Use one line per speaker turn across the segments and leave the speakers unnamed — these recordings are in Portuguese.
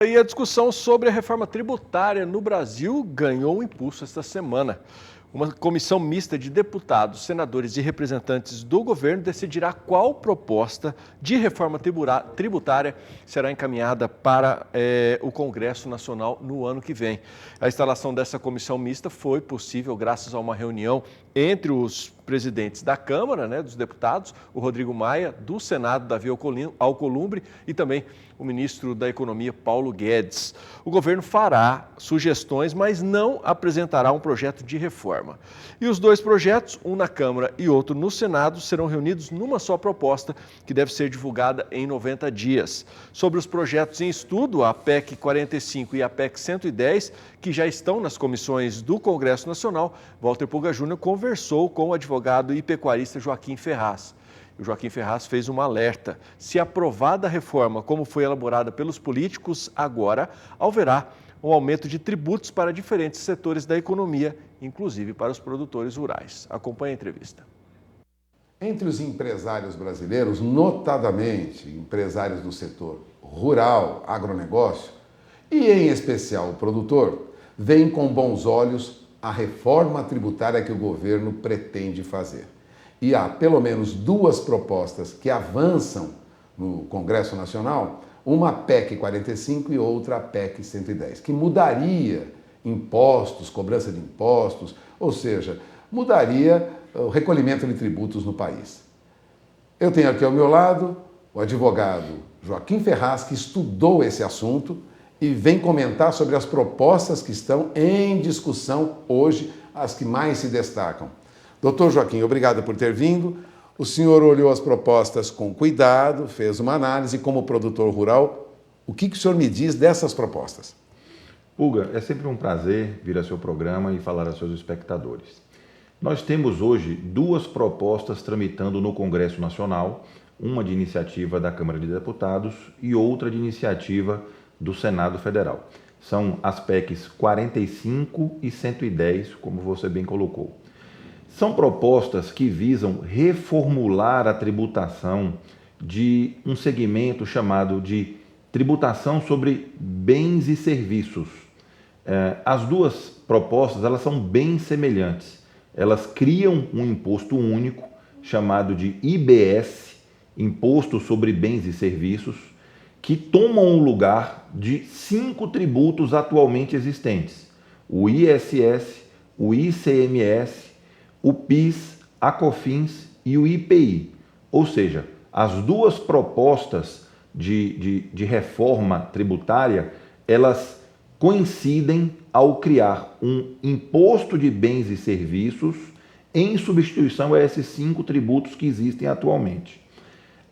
E a discussão sobre a reforma tributária no Brasil ganhou um impulso esta semana. Uma comissão mista de deputados, senadores e representantes do governo decidirá qual proposta de reforma tributária será encaminhada para o Congresso Nacional no ano que vem. A instalação dessa comissão mista foi possível graças a uma reunião entre os presidentes da Câmara, dos deputados, o Rodrigo Maia, do Senado, Davi Alcolumbre, e também o ministro da Economia, Paulo Guedes. O governo fará sugestões, mas não apresentará um projeto de reforma. E os dois projetos, um na Câmara e outro no Senado, serão reunidos numa só proposta, que deve ser divulgada em 90 dias. Sobre os projetos em estudo, a PEC 45 e a PEC 110, que já estão nas comissões do Congresso Nacional, Walter Puga Júnior conversou com o advogado e pecuarista Joaquim Ferraz. O Joaquim Ferraz fez um alerta. Se aprovada a reforma como foi elaborada pelos políticos, agora haverá um aumento de tributos para diferentes setores da economia, inclusive para os produtores rurais. Acompanhe a entrevista.
Entre os empresários brasileiros, notadamente empresários do setor rural, agronegócio, e em especial o produtor, veem com bons olhos a reforma tributária que o governo pretende fazer. E há pelo menos duas propostas que avançam no Congresso Nacional, uma PEC 45 e outra PEC 110, que mudaria impostos, cobrança de impostos, ou seja, mudaria o recolhimento de tributos no país. Eu tenho aqui ao meu lado o advogado Joaquim Ferraz, que estudou esse assunto e vem comentar sobre as propostas que estão em discussão hoje, as que mais se destacam. Doutor Joaquim, obrigado por ter vindo. O senhor olhou as propostas com cuidado, fez uma análise. Como produtor rural, o que o senhor me diz dessas propostas?
Puga, é sempre um prazer vir a seu programa e falar aos seus espectadores. Nós temos hoje duas propostas tramitando no Congresso Nacional, uma de iniciativa da Câmara de Deputados e outra de iniciativa do Senado Federal. São as PECs 45 e 110, como você bem colocou. São propostas que visam reformular a tributação de um segmento chamado de tributação sobre bens e serviços. As duas propostas, elas são bem semelhantes. Elas criam um imposto único chamado de IBS, Imposto sobre Bens e Serviços, que tomam o lugar de 5 tributos atualmente existentes: o ISS, o ICMS, o PIS, a COFINS e o IPI. Ou seja, as duas propostas de reforma tributária, elas coincidem ao criar um imposto de bens e serviços em substituição a esses 5 tributos que existem atualmente.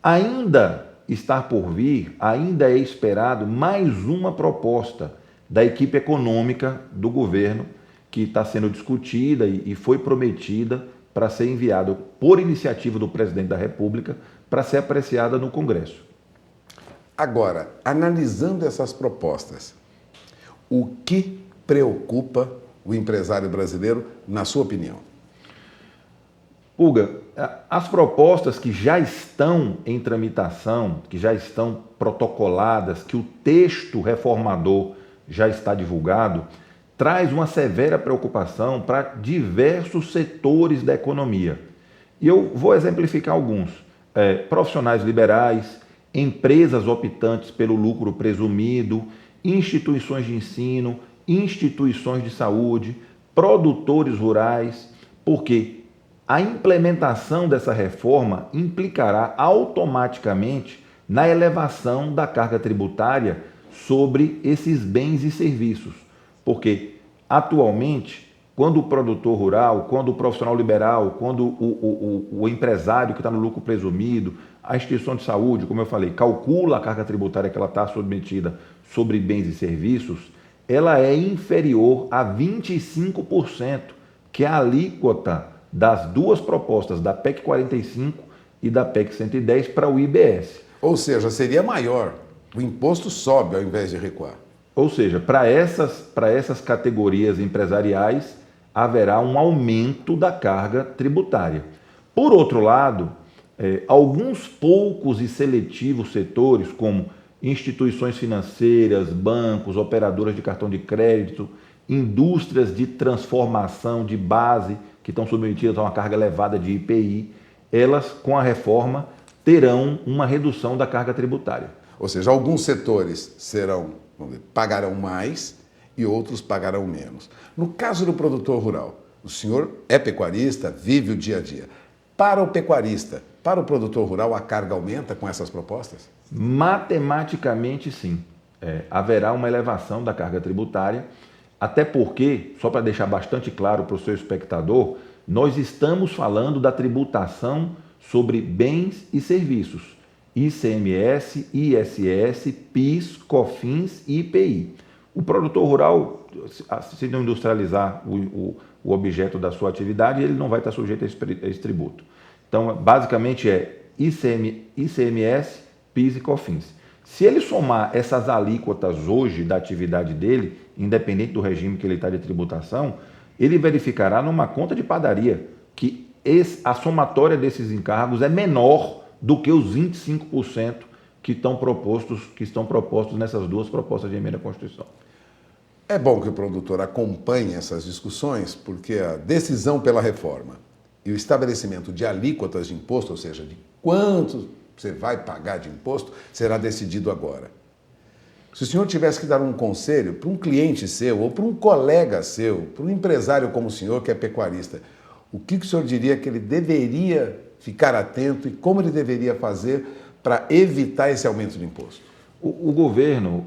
Ainda está por vir, ainda é esperado mais uma proposta da equipe econômica do governo, que está sendo discutida e foi prometida para ser enviado por iniciativa do presidente da República para ser apreciada no Congresso.
Agora, analisando essas propostas, o que preocupa o empresário brasileiro, na sua opinião?
Puga, as propostas que já estão em tramitação, que já estão protocoladas, que o texto reformador já está divulgado, traz uma severa preocupação para diversos setores da economia. E eu vou exemplificar alguns. Profissionais liberais, empresas optantes pelo lucro presumido, instituições de ensino, instituições de saúde, produtores rurais, porque a implementação dessa reforma implicará automaticamente na elevação da carga tributária sobre esses bens e serviços. Porque, atualmente, quando o produtor rural, quando o profissional liberal, quando o empresário que está no lucro presumido, a instituição de saúde, como eu falei, calcula a carga tributária que ela está submetida sobre bens e serviços, ela é inferior a 25%, que é a alíquota das duas propostas, da PEC 45 e da PEC 110, para o IBS.
Ou seja, seria maior. O imposto sobe ao invés de recuar.
Ou seja, para essas categorias empresariais, haverá um aumento da carga tributária. Por outro lado, alguns poucos e seletivos setores, como instituições financeiras, bancos, operadoras de cartão de crédito, indústrias de transformação de base, que estão submetidas a uma carga elevada de IPI, elas, com a reforma, terão uma redução da carga tributária.
Ou seja, alguns setores pagarão mais e outros pagarão menos. No caso do produtor rural, o senhor é pecuarista, vive o dia a dia. Para o pecuarista, para o produtor rural, a carga aumenta com essas propostas?
Matematicamente, sim. Haverá uma elevação da carga tributária, até porque, só para deixar bastante claro para o seu espectador, nós estamos falando da tributação sobre bens e serviços. ICMS, ISS, PIS, COFINS e IPI. O produtor rural, se não industrializar o objeto da sua atividade, ele não vai estar sujeito a esse tributo. Então, basicamente ICMS, PIS e COFINS. Se ele somar essas alíquotas hoje da atividade dele, independente do regime que ele está de tributação, ele verificará numa conta de padaria que a somatória desses encargos é menor do que os 25% que estão propostos nessas duas propostas de emenda à Constituição.
É bom que o produtor acompanhe essas discussões, porque a decisão pela reforma e o estabelecimento de alíquotas de imposto, ou seja, de quanto você vai pagar de imposto, será decidido agora. Se o senhor tivesse que dar um conselho para um cliente seu, ou para um colega seu, para um empresário como o senhor, que é pecuarista, o que o senhor diria que ele deveria ficar atento e como ele deveria fazer para evitar esse aumento de imposto?
O governo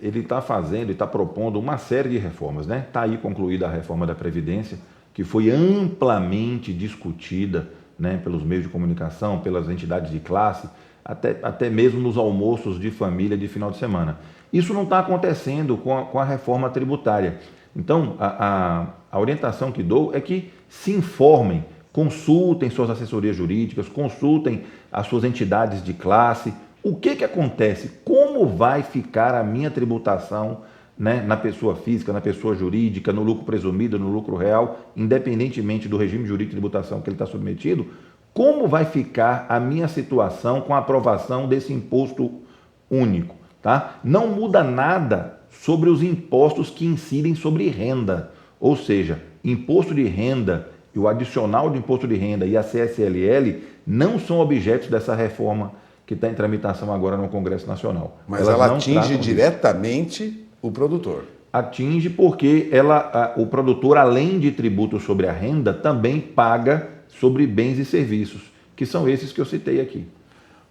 ele está fazendo e está propondo uma série de reformas, né? Está aí concluída a reforma da Previdência, que foi amplamente discutida, né, pelos meios de comunicação, pelas entidades de classe, até mesmo nos almoços de família de final de semana. Isso não está acontecendo com a reforma tributária. Então, a orientação que dou é que se informem, consultem suas assessorias jurídicas, consultem as suas entidades de classe. O que acontece? Como vai ficar a minha tributação, né, na pessoa física, na pessoa jurídica, no lucro presumido, no lucro real, independentemente do regime jurídico de tributação que ele está submetido? Como vai ficar a minha situação com a aprovação desse imposto único? Tá? Não muda nada sobre os impostos que incidem sobre renda, ou seja, imposto de renda e o adicional de imposto de renda e a CSLL não são objetos dessa reforma que está em tramitação agora no Congresso Nacional.
Mas ela atinge diretamente o produtor.
Atinge porque o produtor, além de tributo sobre a renda, também paga sobre bens e serviços, que são esses que eu citei aqui.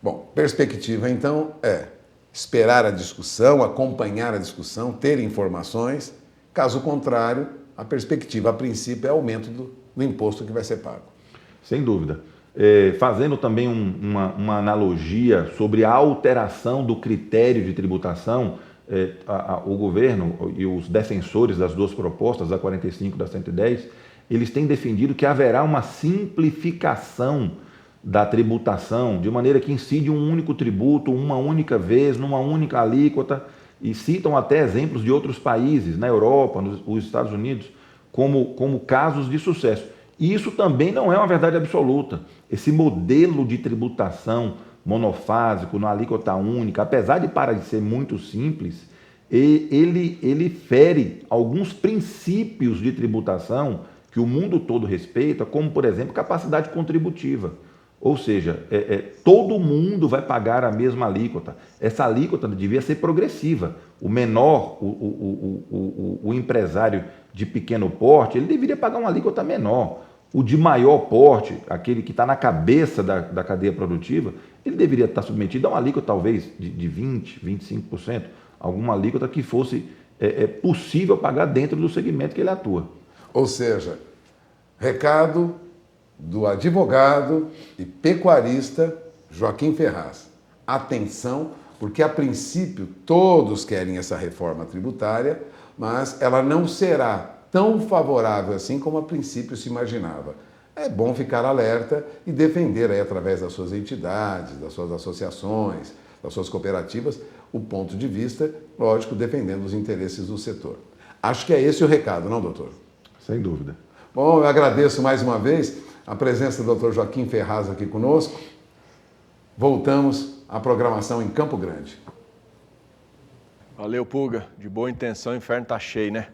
Bom, perspectiva então é esperar a discussão, acompanhar a discussão, ter informações. Caso contrário, a perspectiva a princípio é aumento do imposto que vai ser pago.
Sem dúvida. Fazendo também uma analogia sobre a alteração do critério de tributação, o governo e os defensores das duas propostas, da 45 e da 110, eles têm defendido que haverá uma simplificação da tributação, de maneira que incide um único tributo, uma única vez, numa única alíquota, e citam até exemplos de outros países, na Europa, nos Estados Unidos, como casos de sucesso. E isso também não é uma verdade absoluta. Esse modelo de tributação monofásico, na alíquota única, apesar de parecer muito simples, ele fere alguns princípios de tributação que o mundo todo respeita, como, por exemplo, capacidade contributiva. Ou seja, todo mundo vai pagar a mesma alíquota. Essa alíquota devia ser progressiva. O menor, o empresário de pequeno porte, ele deveria pagar uma alíquota menor. O de maior porte, aquele que está na cabeça da cadeia produtiva, ele deveria estar submetido a uma alíquota talvez de 20%, 25%, alguma alíquota que fosse possível pagar dentro do segmento que ele atua.
Ou seja, recado do advogado e pecuarista Joaquim Ferraz. Atenção, porque a princípio todos querem essa reforma tributária, mas ela não será tão favorável assim como a princípio se imaginava. É bom ficar alerta e defender aí, através das suas entidades, das suas associações, das suas cooperativas, o ponto de vista, lógico, defendendo os interesses do setor. Acho que é esse o recado, não, doutor?
Sem dúvida.
Bom, eu agradeço mais uma vez a presença do doutor Joaquim Ferraz aqui conosco. Voltamos à programação em Campo Grande.
Valeu, Puga. De boa intenção, o inferno tá cheio, né?